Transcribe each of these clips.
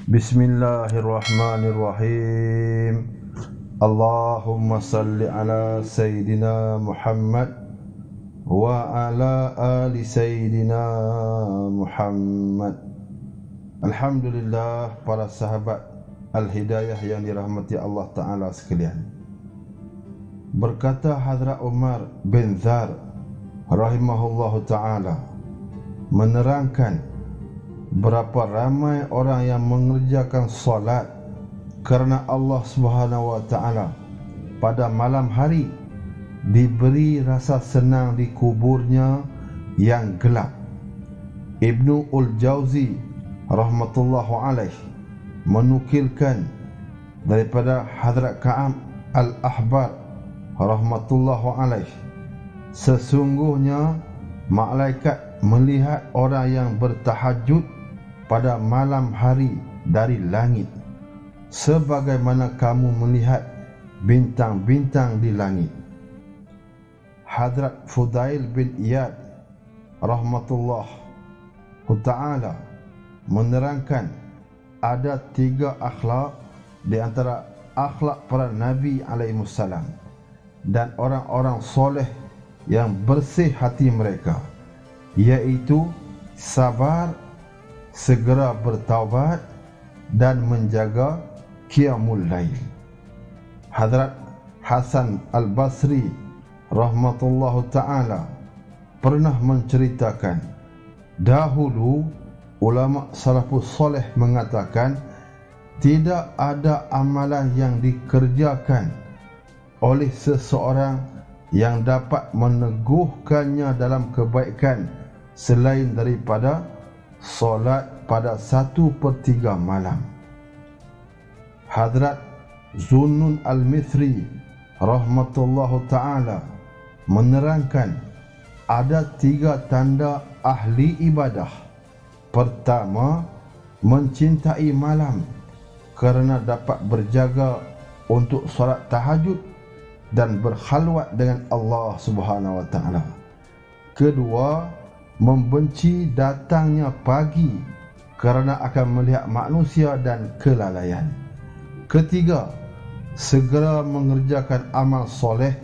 Bismillahirrahmanirrahim. Allahumma salli ala Sayyidina Muhammad wa ala ali Sayyidina Muhammad. Alhamdulillah, para sahabat Al-Hidayah yang dirahmati Allah Ta'ala sekalian. Berkata Hadrat Umar bin Dhar rahimahullahu ta'ala, menerangkan berapa ramai orang yang mengerjakan solat kerana Allah Subhanahu wa ta'ala pada malam hari, diberi rasa senang di kuburnya yang gelap. Ibnu Al-Jauzi rahmatullahu alaih menukilkan daripada Hadrat Ka'ab Al-Ahbar rahmatullahu alaih, sesungguhnya malaikat melihat orang yang bertahajud pada malam hari dari langit, sebagaimana kamu melihat bintang-bintang di langit. Hadrat Fudail bin Iyad rahmatullah ta'ala menerangkan ada 3 akhlak di antara akhlak para Nabi alaihissalam dan orang-orang soleh yang bersih hati mereka, iaitu sabar, segera bertaubat, dan menjaga qiyamul lail. Hadrat Hasan Al-Basri rahmatullahu ta'ala pernah menceritakan, dahulu ulama salafus soleh mengatakan tidak ada amalan yang dikerjakan oleh seseorang yang dapat meneguhkannya dalam kebaikan selain daripada solat pada 1/3 malam. Hadrat Zunnun Al-Mithri rahmatullahu ta'ala menerangkan ada 3 tanda ahli ibadah. Pertama, mencintai malam kerana dapat berjaga untuk solat tahajud dan berkhalwat dengan Allah Subhanahu wa ta'ala. Kedua, membenci datangnya pagi kerana akan melihat manusia dan kelalaian. Ketiga, segera mengerjakan amal soleh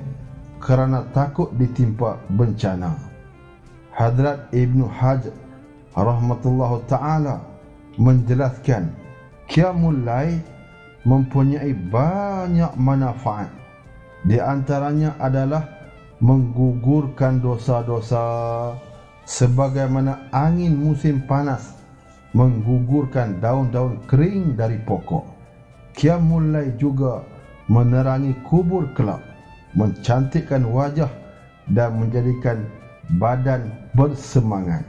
kerana takut ditimpa bencana. Hadrat Ibnu Hajar rahmatullahu ta'ala menjelaskan, qiyamul lail mempunyai banyak manfaat. Di antaranya adalah menggugurkan dosa-dosa, sebagaimana angin musim panas menggugurkan daun-daun kering dari pokok. Qiyamul lail juga menerangi kubur kelak, mencantikkan wajah dan menjadikan badan bersemangat.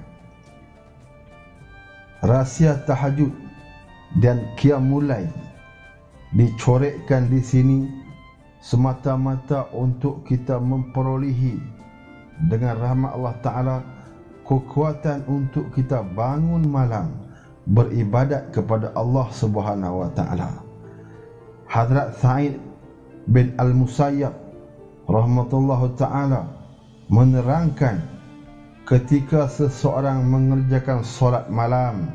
Rahsia tahajud dan qiyamul lail dicorekkan di sini semata-mata untuk kita memperolehi dengan rahmat Allah Ta'ala kekuatan untuk kita bangun malam beribadat kepada Allah Subhanahu wa ta'ala. Hadrat Sa'id bin Al-Musayyab rahmatullahu ta'ala menerangkan, ketika seseorang mengerjakan solat malam,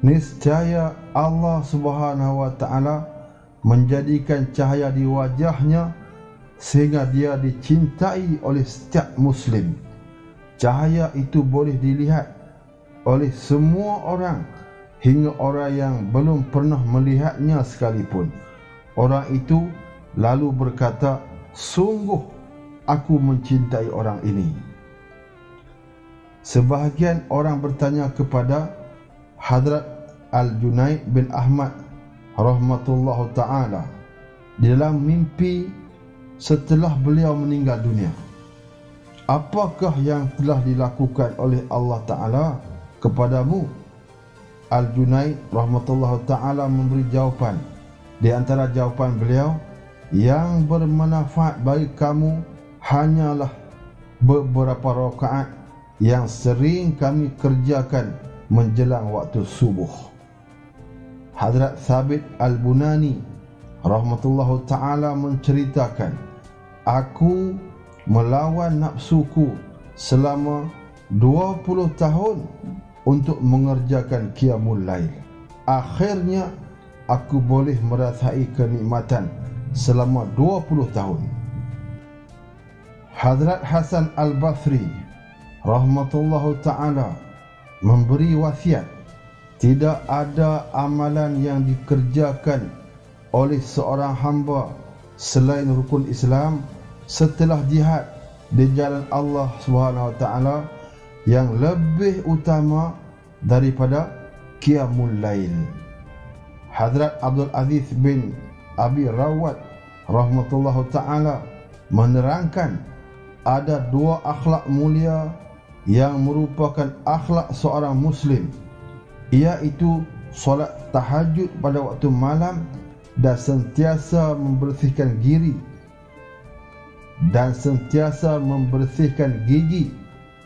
niscaya Allah Subhanahu wa ta'ala menjadikan cahaya di wajahnya sehingga dia dicintai oleh setiap muslim. Cahaya itu boleh dilihat oleh semua orang, hingga orang yang belum pernah melihatnya sekalipun. Orang itu lalu berkata, sungguh aku mencintai orang ini. Sebahagian orang bertanya kepada Hadrat Al-Junaid bin Ahmad rahmatullahu ta'ala di dalam mimpi setelah beliau meninggal dunia, apakah yang telah dilakukan oleh Allah Ta'ala kepadamu? Al-Junaid rahmatullahu ta'ala memberi jawapan. Di antara jawapan beliau, yang bermanfaat bagi kamu hanyalah beberapa rakaat yang sering kami kerjakan menjelang waktu subuh. Hadrat Thabit Al-Bunani rahmatullahu ta'ala menceritakan, aku melawan nafsuku selama 20 tahun untuk mengerjakan qiyamul lail. Akhirnya aku boleh merasai kenikmatan selama 20 tahun. Hazrat Hasan Al-Basri rahmatullahu ta'ala memberi wasiat, tidak ada amalan yang dikerjakan oleh seorang hamba selain rukun Islam setelah jihad di jalan Allah Subhanahu wa taala yang lebih utama daripada qiyamul lail. Hazrat Abdul Aziz bin Abi Rawat rahmatullahu taala menerangkan ada dua akhlak mulia yang merupakan akhlak seorang muslim, iaitu solat tahajud pada waktu malam dan sentiasa membersihkan diri dan sentiasa membersihkan gigi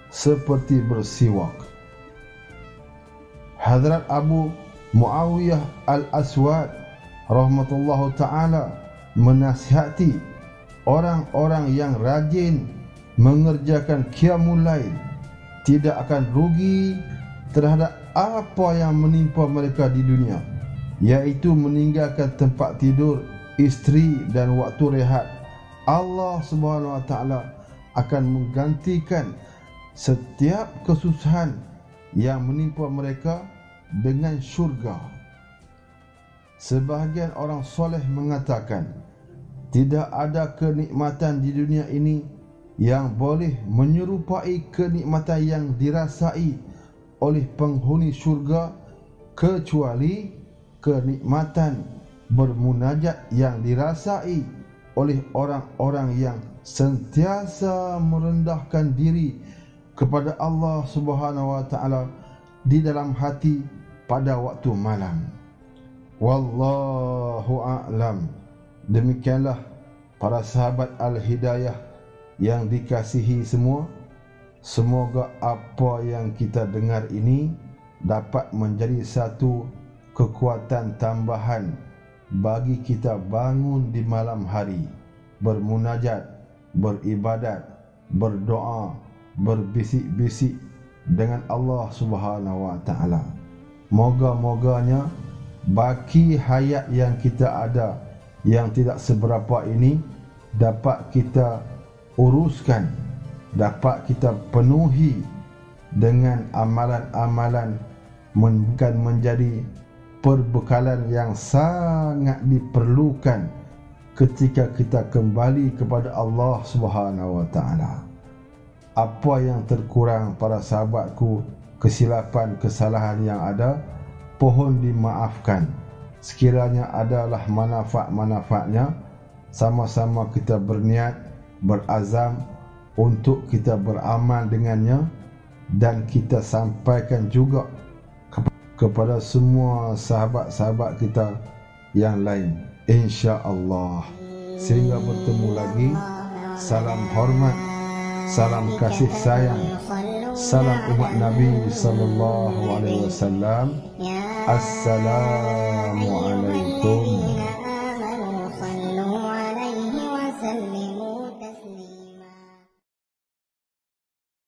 seperti bersiwak. Hazrat Abu Muawiyah Al-Aswad rahmatullahu ta'ala menasihati orang-orang yang rajin mengerjakan qiyamul lail tidak akan rugi terhadap apa yang menimpa mereka di dunia, iaitu meninggalkan tempat tidur, isteri dan waktu rehat. Allah Subhanahu wa taala akan menggantikan setiap kesusahan yang menimpa mereka dengan syurga. Sebahagian orang soleh mengatakan, tidak ada kenikmatan di dunia ini yang boleh menyerupai kenikmatan yang dirasai oleh penghuni syurga kecuali kenikmatan bermunajat yang dirasai oleh orang-orang yang sentiasa merendahkan diri kepada Allah Subhanahu wa taala di dalam hati pada waktu malam. Wallahu a'lam. Demikianlah para sahabat Al-Hidayah yang dikasihi semua, semoga apa yang kita dengar ini dapat menjadi satu kekuatan tambahan bagi kita bangun di malam hari, bermunajat, beribadat, berdoa, berbisik-bisik dengan Allah Subhanahu wa taala. Moga-moganya baki hayat yang kita ada yang tidak seberapa ini dapat kita uruskan, dapat kita penuhi dengan amalan-amalan bukan menjadi perbekalan yang sangat diperlukan ketika kita kembali kepada Allah Subhanahu wa taala. Apa yang terkurang para sahabatku, kesilapan, kesalahan yang ada, pohon dimaafkan. Sekiranya adalah manfaat-manfaatnya, sama-sama kita berniat, berazam untuk kita beramal dengannya, dan kita sampaikan juga kepada semua sahabat-sahabat kita yang lain, insya-Allah. Sehingga bertemu lagi. Salam hormat, salam kasih sayang, salam umat Nabi sallallahu alaihi wasallam. Assalamualaikum.